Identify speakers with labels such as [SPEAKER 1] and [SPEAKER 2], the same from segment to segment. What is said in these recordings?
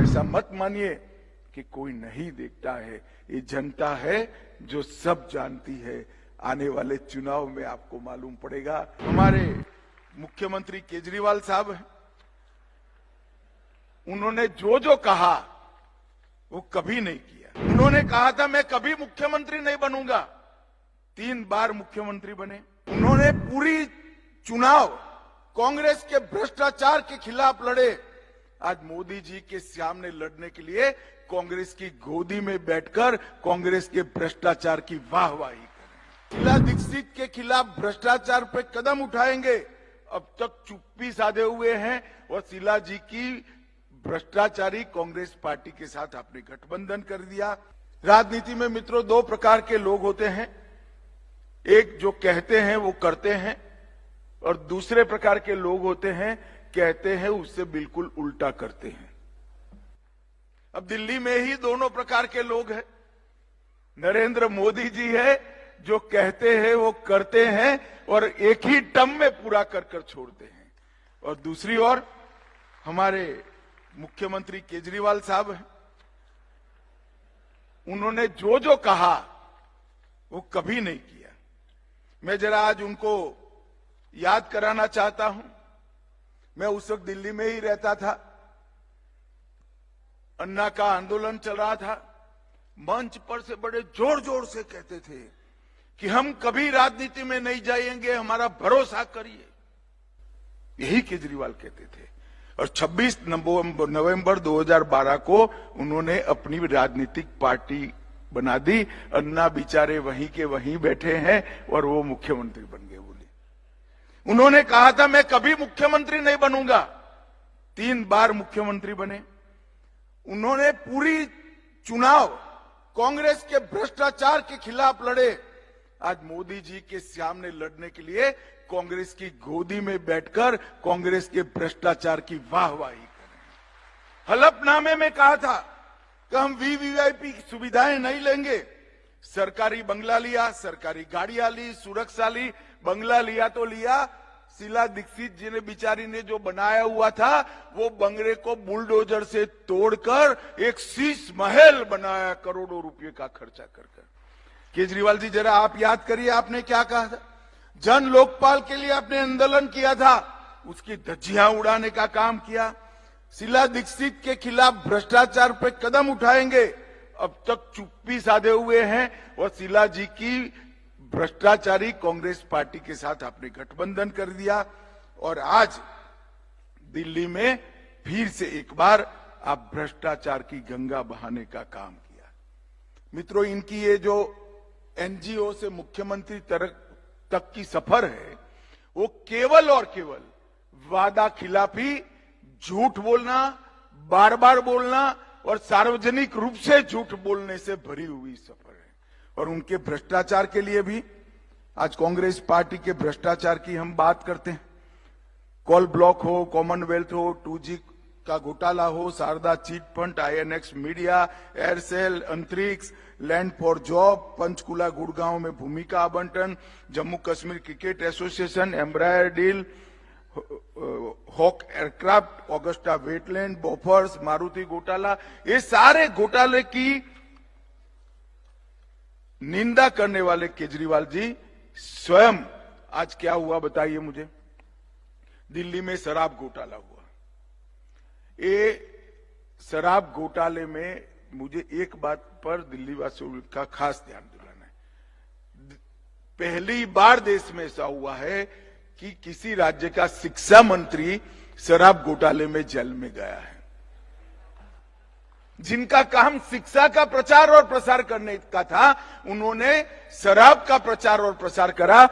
[SPEAKER 1] ऐसा मत मानिए कि कोई नहीं देखता है, ये जनता है जो सब जानती है। आने वाले चुनाव में आपको मालूम पड़ेगा। हमारे मुख्यमंत्री केजरीवाल साहब हैं, उन्होंने जो जो कहा वो कभी नहीं किया। उन्होंने कहा था मैं कभी मुख्यमंत्री नहीं बनूंगा, 3 बार मुख्यमंत्री बने। उन्होंने पूरी चुनाव कांग्रेस के भ्रष्टाचार के खिलाफ लड़े। आज मोदी जी के सामने लड़ने के लिए कांग्रेस की गोदी में बैठकर कांग्रेस के भ्रष्टाचार की वाहवाही करें। शीला दीक्षित के खिलाफ भ्रष्टाचार पे कदम उठाएंगे। अब तक चुप्पी साधे हुए हैं और शीला जी की भ्रष्टाचारी कांग्रेस पार्टी के साथ आपने गठबंधन कर दिया। राजनीति में मित्रों 2 प्रकार के लोग होते हैं, एक जो कहते हैं वो करते हैं और दूसरे प्रकार के लोग होते हैं कहते हैं उससे बिल्कुल उल्टा करते हैं। अब दिल्ली में ही दोनों प्रकार के लोग हैं। नरेंद्र मोदी जी है जो कहते हैं वो करते हैं और एक ही टर्म में पूरा कर कर छोड़ते हैं, और दूसरी ओर हमारे मुख्यमंत्री केजरीवाल साहब हैं, उन्होंने जो जो कहा वो कभी नहीं किया। मैं जरा आज उनको याद कराना चाहता हूं। मैं उस वक्त दिल्ली में ही रहता था, अन्ना का आंदोलन चल रहा था। मंच पर से बड़े जोर जोर से कहते थे कि हम कभी राजनीति में नहीं जाएंगे, हमारा भरोसा करिए। यही केजरीवाल कहते थे। और 26 नवंबर 2012 को उन्होंने अपनी राजनीतिक पार्टी बना दी। अन्ना बेचारे वहीं के वहीं बैठे हैं और वो मुख्यमंत्री बन गए। बोले उन्होंने कहा था मैं कभी मुख्यमंत्री नहीं बनूंगा, 3 बार मुख्यमंत्री बने। उन्होंने पूरी चुनाव कांग्रेस के भ्रष्टाचार के खिलाफ लड़े। आज मोदी जी के सामने लड़ने के लिए कांग्रेस की गोदी में बैठकर कांग्रेस के भ्रष्टाचार की वाहवाही करें। हलफनामे में कहा था कि हम वीवीआईपी की सुविधाएं नहीं लेंगे। सरकारी बंगला लिया, सरकारी गाड़ियां ली, सुरक्षा ली। बंगला लिया तो लिया, शीला दीक्षित जी ने बेचारी ने जो बनाया हुआ था वो बंगले को बुलडोजर से तोड़कर एक शीश महल बनाया, करोड़ों रुपए का खर्चा कर। केजरीवाल जी जरा आप याद करिए आपने क्या कहा था। जन लोकपाल के लिए आपने आंदोलन किया था, उसकी धज्जियां उड़ाने का काम किया। शीला दीक्षित के खिलाफ भ्रष्टाचार पे कदम उठाएंगे। अब तक चुप्पी साधे हुए हैं और शीला जी की भ्रष्टाचारी कांग्रेस पार्टी के साथ आपने गठबंधन कर दिया। और आज दिल्ली में फिर से एक बार आप भ्रष्टाचार की गंगा बहाने का काम किया। मित्रों, इनकी ये जो एनजीओ से मुख्यमंत्री तक की सफर है वो केवल और केवल वादा खिलाफी, झूठ बोलना, बार बार बोलना और सार्वजनिक रूप से झूठ बोलने से भरी हुई सफर है। और उनके भ्रष्टाचार के लिए भी आज कांग्रेस पार्टी के भ्रष्टाचार की हम बात करते हैं। कॉल ब्लॉक हो, कॉमनवेल्थ हो, 2G का घोटाला हो, Saradha chit fund, INX media, Aircel, अंतरिक्ष, land for job, Panchkula Gurgaon में भूमि का आवंटन, Jammu Kashmir cricket association, Embraer deal, Hawk aircraft, AgustaWestland, Bofors, Maruti घोटाला, ये सारे घोटाले की निंदा करने वाले केजरीवाल जी स्वयं आज क्या हुआ बताइए मुझे। दिल्ली में शराब घोटाला हुआ। ये शराब घोटाले में मुझे एक बात पर दिल्ली वासियों का खास ध्यान दिलाना है। पहली बार देश में ऐसा हुआ है कि किसी राज्य का शिक्षा मंत्री शराब घोटाले में जेल में गया है। जिनका काम शिक्षा का प्रचार और प्रसार करने का था, उन्होंने शराब का प्रचार और प्रसार करा,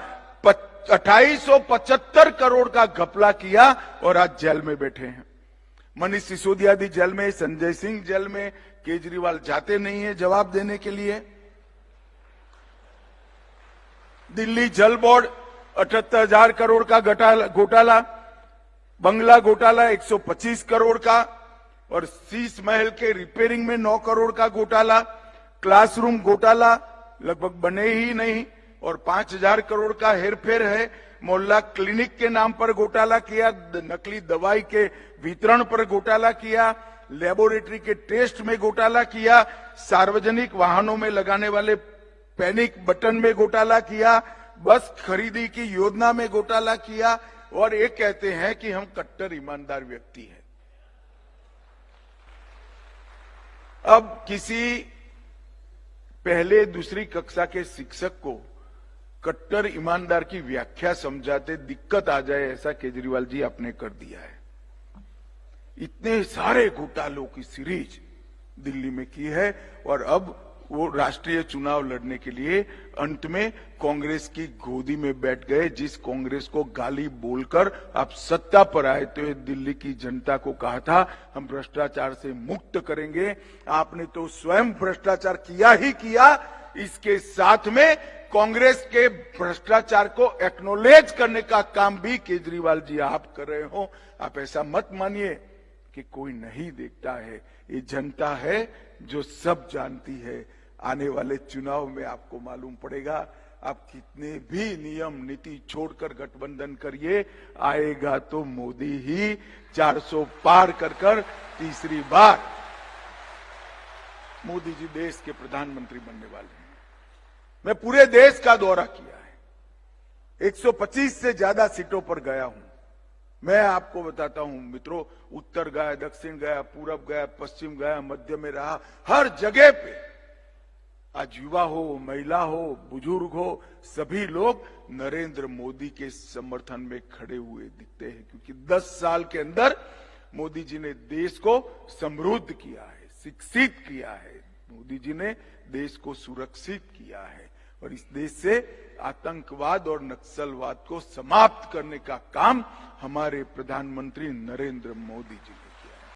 [SPEAKER 1] 2875 करोड़ का घपला किया और आज जेल में बैठे हैं। मनीष सिसोदिया भी जेल में, संजय सिंह जेल में, केजरीवाल जाते नहीं है जवाब देने के लिए। दिल्ली जल बोर्ड 78,000 करोड़ का घोटाला, बंगला घोटाला 125 करोड़ का, और शीश महल के रिपेयरिंग में 9 करोड़ का घोटाला, क्लासरूम घोटाला लगभग बने ही नहीं और 5,000 करोड़ का हेरफेर है। मोहल्ला क्लिनिक के नाम पर घोटाला किया, नकली दवाई के वितरण पर घोटाला किया, लेबोरेटरी के टेस्ट में घोटाला किया, सार्वजनिक वाहनों में लगाने वाले पैनिक बटन में घोटाला किया, बस खरीदी की योजना में घोटाला किया, और ये कहते हैं कि हम कट्टर ईमानदार व्यक्ति हैं। अब किसी पहले दूसरी कक्षा के शिक्षक को कट्टर ईमानदार की व्याख्या समझाते दिक्कत आ जाए, ऐसा केजरीवाल जी आपने कर दिया है। इतने सारे घोटालों की सीरीज दिल्ली में की है, और अब वो राष्ट्रीय चुनाव लड़ने के लिए अंत में कांग्रेस की गोदी में बैठ गए। जिस कांग्रेस को गाली बोलकर आप सत्ता पर आए तो ये दिल्ली की जनता को कहा था हम भ्रष्टाचार से मुक्त करेंगे, आपने तो स्वयं भ्रष्टाचार किया ही किया। इसके साथ में कांग्रेस के भ्रष्टाचार को एक्नोलेज करने का काम भी केजरीवाल जी आप कर रहे हो। आप ऐसा मत मानिए कि कोई नहीं देखता है, ये जनता है जो सब जानती है। आने वाले चुनाव में आपको मालूम पड़ेगा, आप कितने भी नियम नीति छोड़कर गठबंधन करिए, आएगा तो मोदी ही 400 पार कर तीसरी बार मोदी जी देश के प्रधानमंत्री बनने वाले हैं। मैं पूरे देश का दौरा किया है, 125 से ज्यादा सीटों पर गया हूं। मैं आपको बताता हूं मित्रों, उत्तर गया, दक्षिण गया, पूरब गया, पश्चिम गया, मध्य में रहा, हर जगह पे आज युवा हो, महिला हो, बुजुर्ग हो, सभी लोग नरेंद्र मोदी के समर्थन में खड़े हुए दिखते हैं, क्योंकि 10 साल के अंदर मोदी जी ने देश को समृद्ध किया है, शिक्षित किया है, मोदी जी ने देश को सुरक्षित किया है, और इस देश से आतंकवाद और नक्सलवाद को समाप्त करने का काम हमारे प्रधानमंत्री नरेंद्र मोदी जी